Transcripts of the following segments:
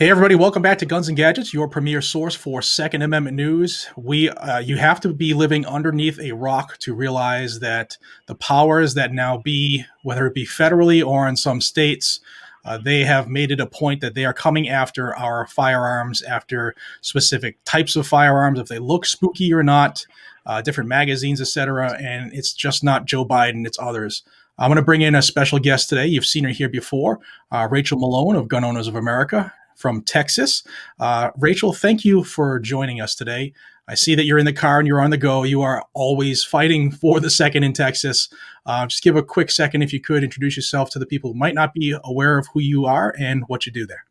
Hey everybody, welcome back to Guns and Gadgets, your premier source for Second Amendment news. You have to be living underneath a rock to realize that the powers that now be, whether it be federally or in some states, they have made it a point that they are coming after our firearms, after specific types of firearms, if they look spooky or not, different magazines, etc. And it's just not Joe Biden; it's others. I'm going to bring in a special guest today. You've seen her here before, Rachel Malone of Gun Owners of America from Texas. Rachel, thank you for joining us today. I see that you're in the car and you're on the go. You are always fighting for the second in Texas. Just give a quick second, if you could, introduce yourself to the people who might not be aware of who you are and what you do there.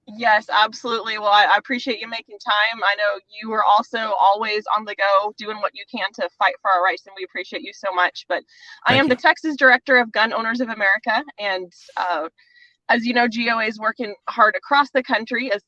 Yes, absolutely. Well, I appreciate you making time. I know you are also always on the go doing what you can to fight for our rights, and we appreciate you so much. But I Thank am the you. Texas director of Gun Owners of America, and as you know, GOA is working hard across the country, as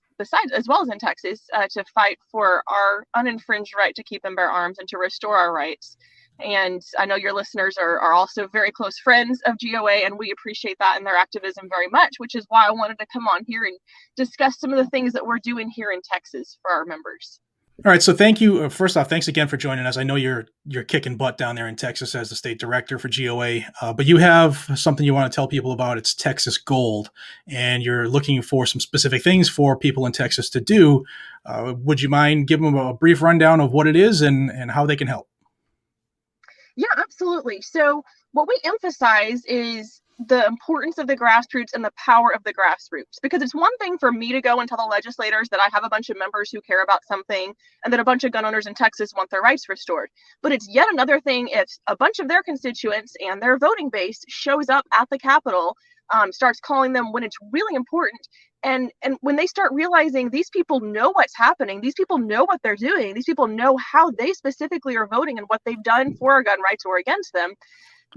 well as in Texas, to fight for our uninfringed right to keep and bear arms and to restore our rights. And I know your listeners are also very close friends of GOA, and we appreciate that and their activism very much, which is why I wanted to come on here and discuss some of the things that we're doing here in Texas for our members. All right, so thank you. First off, thanks again for joining us. I know you're kicking butt down there in Texas as the state director for GOA, but you have something you want to tell people about. It's Texas Gold, and you're looking for some specific things for people in Texas to do. Would you mind giving them a brief rundown of what it is and how they can help? Yeah, absolutely. So, what we emphasize is the importance of the grassroots and the power of the grassroots. Because it's one thing for me to go and tell the legislators that I have a bunch of members who care about something and that a bunch of gun owners in Texas want their rights restored. But it's yet another thing if a bunch of their constituents and their voting base shows up at the Capitol, starts calling them when it's really important. And when they start realizing these people know what's happening, these people know what they're doing, these people know how they specifically are voting and what they've done for our gun rights or against them,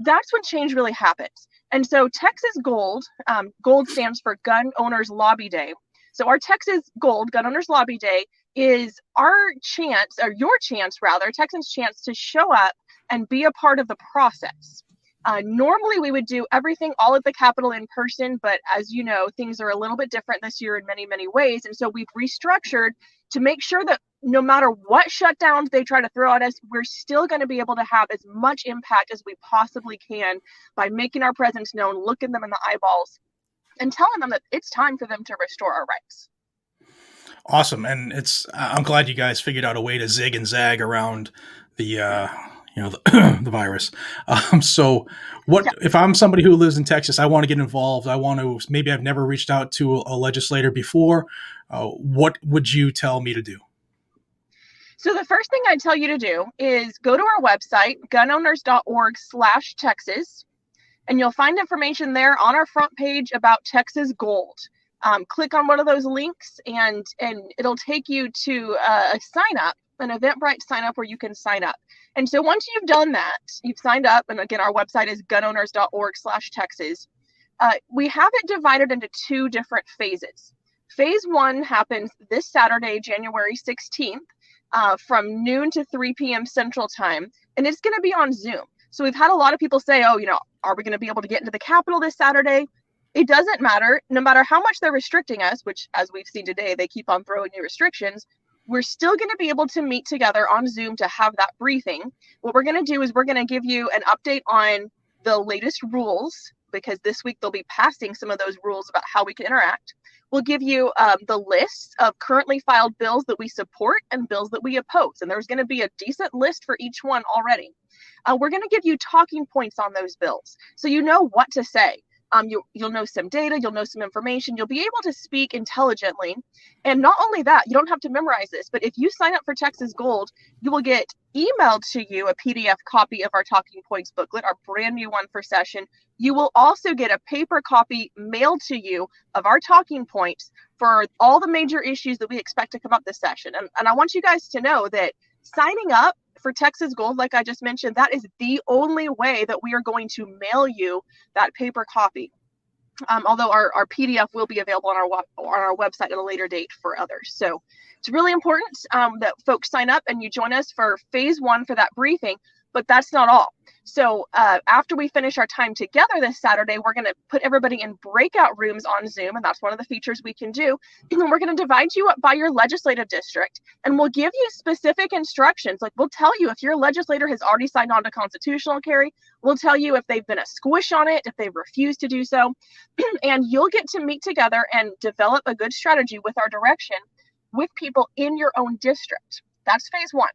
that's when change really happens. And so Texas Gold, Gold stands for Gun Owners Lobby Day. So our Texas Gold, Gun Owners Lobby Day, is our chance, or your chance rather, Texans' chance to show up and be a part of the process. Normally, we would do everything all at the Capitol in person, but as you know, things are a little bit different this year in many, many ways. And so we've restructured to make sure that no matter what shutdowns they try to throw at us, we're still going to be able to have as much impact as we possibly can by making our presence known, looking them in the eyeballs, and telling them that it's time for them to restore our rights. Awesome, and I'm glad you guys figured out a way to zig and zag around the the virus. So, what Yeah. if I'm somebody who lives in Texas? I want to get involved. I want to maybe I've never reached out to a legislator before. What would you tell me to do? So the first thing I'd tell you to do is go to our website, gunowners.org/Texas, and you'll find information there on our front page about Texas Gold. Click on one of those links, and it'll take you to a sign up, an Eventbrite sign up where you can sign up. And so once you've done that, you've signed up, and again, our website is gunowners.org/Texas. We have it divided into two different phases. Phase one happens this Saturday, January 16th, from noon to 3 p.m. Central Time, and it's going to be on Zoom. So we've had a lot of people say, oh, are we going to be able to get into the Capitol this Saturday? It doesn't matter. No matter how much they're restricting us, which, as we've seen today, they keep on throwing new restrictions, we're still going to be able to meet together on Zoom to have that briefing. What we're going to do is we're going to give you an update on the latest rules, because this week they'll be passing some of those rules about how we can interact. We'll give you the lists of currently filed bills that we support and bills that we oppose. And there's going to be a decent list for each one already. We're going to give you talking points on those bills, so you know what to say. You'll know some data, you'll know some information, you'll be able to speak intelligently. And not only that, you don't have to memorize this, but if you sign up for Texas Gold, you will get emailed to you a PDF copy of our talking points booklet, our brand new one for session. You will also get a paper copy mailed to you of our talking points for all the major issues that we expect to come up this session. And I want you guys to know that signing up for Texas Gold, like I just mentioned, that is the only way that we are going to mail you that paper copy. Although our PDF will be available on our website at a later date for others. So it's really important that folks sign up and you join us for phase one for that briefing. But that's not all. So after we finish our time together this Saturday, we're going to put everybody in breakout rooms on Zoom, and that's one of the features we can do. And we're going to divide you up by your legislative district, and we'll give you specific instructions. Like, we'll tell you if your legislator has already signed on to constitutional carry. We'll tell you if they've been a squish on it, if they've refused to do so. And you'll get to meet together and develop a good strategy with our direction with people in your own district. That's phase one.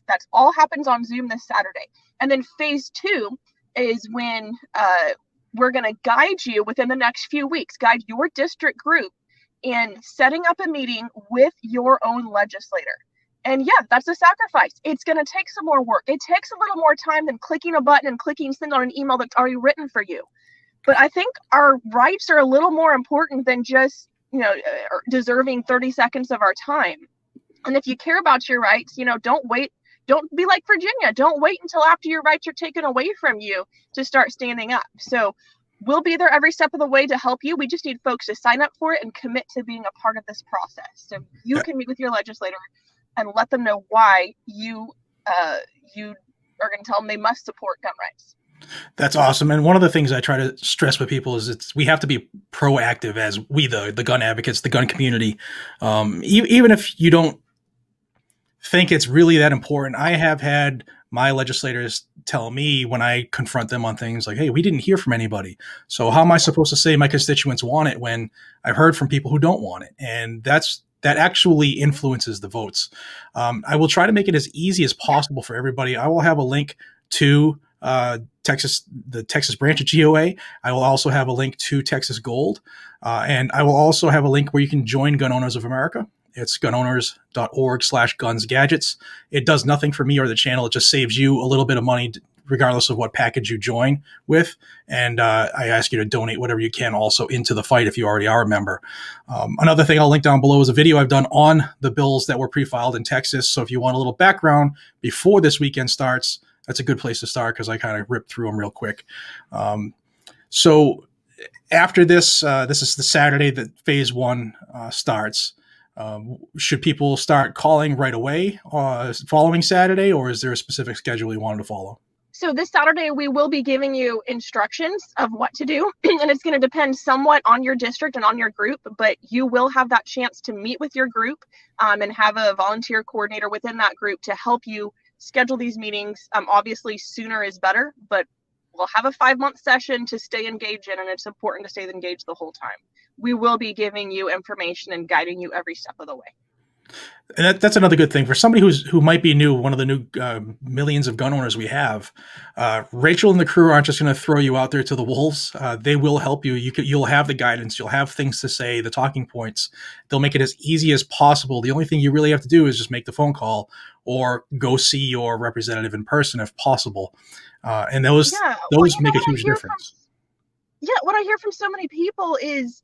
That's all happens on Zoom this Saturday. And then phase two is when we're going to guide you within the next few weeks, guide your district group in setting up a meeting with your own legislator. And yeah, that's a sacrifice. It's going to take some more work. It takes a little more time than clicking a button and clicking send on an email that's already written for you. But I think our rights are a little more important than just, deserving 30 seconds of our time. And if you care about your rights, don't wait. Don't be like Virginia. Don't wait until after your rights are taken away from you to start standing up. So we'll be there every step of the way to help you. We just need folks to sign up for it and commit to being a part of this process. So you can meet with your legislator and let them know why you are going to tell them they must support gun rights. That's awesome. And one of the things I try to stress with people is we have to be proactive as we, the gun advocates, the gun community. Even if you don't think it's really that important. I have had my legislators tell me when I confront them on things like, hey, we didn't hear from anybody. So how am I supposed to say my constituents want it when I've heard from people who don't want it? And that actually influences the votes. I will try to make it as easy as possible for everybody. I will have a link to the Texas branch of GOA. I will also have a link to Texas G.O.L.D. And I will also have a link where you can join Gun Owners of America. It's gunowners.org/gunsgadgets. It does nothing for me or the channel. It just saves you a little bit of money regardless of what package you join with. And I ask you to donate whatever you can also into the fight if you already are a member. Another thing I'll link down below is a video I've done on the bills that were pre-filed in Texas. So if you want a little background before this weekend starts, that's a good place to start because I kind of ripped through them real quick. So after this, this is the Saturday that phase one starts. Should people start calling right away following Saturday, or is there a specific schedule you wanted to follow? So this Saturday, we will be giving you instructions of what to do, and it's going to depend somewhat on your district and on your group, but you will have that chance to meet with your group and have a volunteer coordinator within that group to help you schedule these meetings. Obviously, sooner is better, but we'll have a 5-month session to stay engaged in, and it's important to stay engaged the whole time. We will be giving you information and guiding you every step of the way. And that's another good thing for somebody who might be new. One of the new millions of gun owners we have, Rachel and the crew aren't just going to throw you out there to the wolves. They will help you. You'll have the guidance. You'll have things to say, the talking points. They'll make it as easy as possible. The only thing you really have to do is just make the phone call or go see your representative in person if possible. And those make a huge difference. What I hear from so many people is,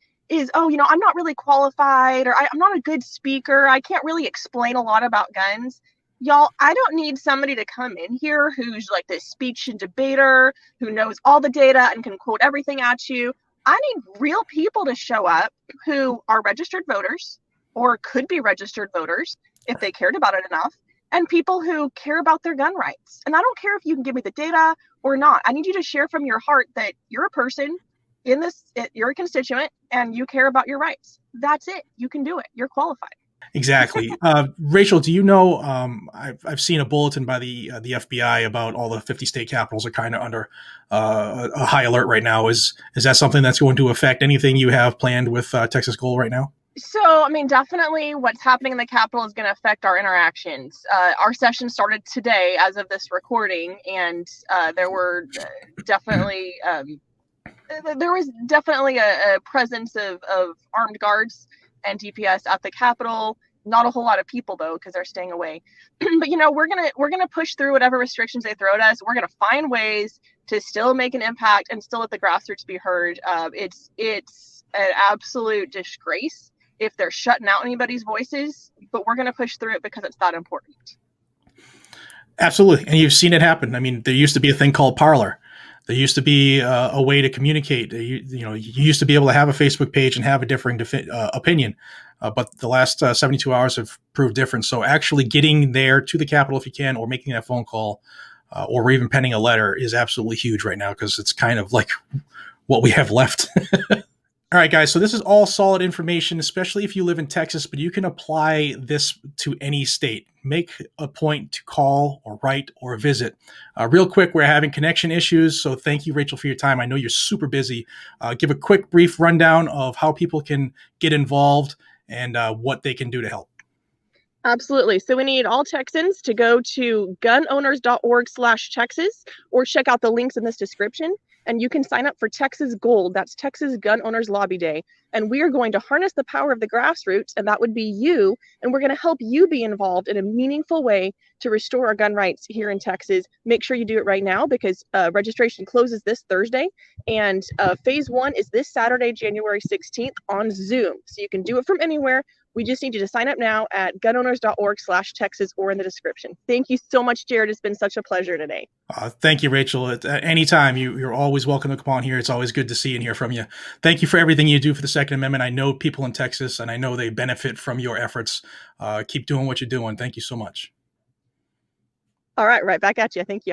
I'm not really qualified, or I'm not a good speaker. I can't really explain a lot about guns. Y'all, I don't need somebody to come in here who's like this speech and debater, who knows all the data and can quote everything at you. I need real people to show up who are registered voters or could be registered voters if they cared about it enough, and people who care about their gun rights. And I don't care if you can give me the data or not. I need you to share from your heart that you're a person in this, you're a constituent and you care about your rights. That's it. You can do it. You're qualified. Exactly. Rachel, do you know, I've seen a bulletin by the FBI about all the 50 state capitals are kind of under a high alert right now. Is that something that's going to affect anything you have planned with Texas G.O.L.D. right now? So, definitely what's happening in the Capitol is going to affect our interactions. Our session started today as of this recording, and there were definitely a presence of armed guards and DPS at the Capitol. Not a whole lot of people though, because they're staying away. But we're gonna push through whatever restrictions they throw at us. We're gonna find ways to still make an impact and still let the grassroots be heard. It's an absolute disgrace if they're shutting out anybody's voices, but we're gonna push through it because it's that important. Absolutely, and you've seen it happen. There used to be a thing called Parler. There used to be a way to communicate. You used to be able to have a Facebook page and have a differing opinion, but the last 72 hours have proved different. So actually getting there to the Capitol if you can, or making that phone call, or even penning a letter is absolutely huge right now because it's kind of like what we have left. All right, guys. So this is all solid information, especially if you live in Texas, but you can apply this to any state. Make a point to call or write or visit. Real quick, we're having connection issues, so thank you, Rachel, for your time. I know you're super busy. Give a quick, brief rundown of how people can get involved and what they can do to help. Absolutely. So we need all Texans to go to gunowners.org/Texas or check out the links in this description. And you can sign up for Texas Gold. That's Texas Gun Owners Lobby Day. And we are going to harness the power of the grassroots, and that would be you. And we're going to help you be involved in a meaningful way to restore our gun rights here in Texas. Make sure you do it right now because registration closes this Thursday. And phase 1 is this Saturday, January 16th on Zoom. So you can do it from anywhere. We just need you to sign up now at gunowners.org/Texas or in the description. Thank you so much, Jared. It's been such a pleasure today. Thank you, Rachel. At anytime, you're always welcome to come on here. It's always good to see and hear from you. Thank you for everything you do for the Second Amendment. I know people in Texas, and I know they benefit from your efforts. Keep doing what you're doing. Thank you so much. All right back at you. Thank you.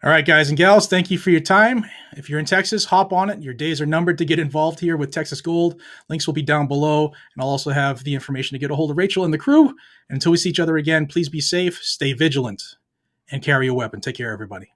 All right, guys and gals, thank you for your time. If you're in Texas, hop on it. Your days are numbered to get involved here with Texas Gold. Links will be down below, and I'll also have the information to get a hold of Rachel and the crew. And until we see each other again, please be safe, stay vigilant, and carry a weapon. Take care, everybody.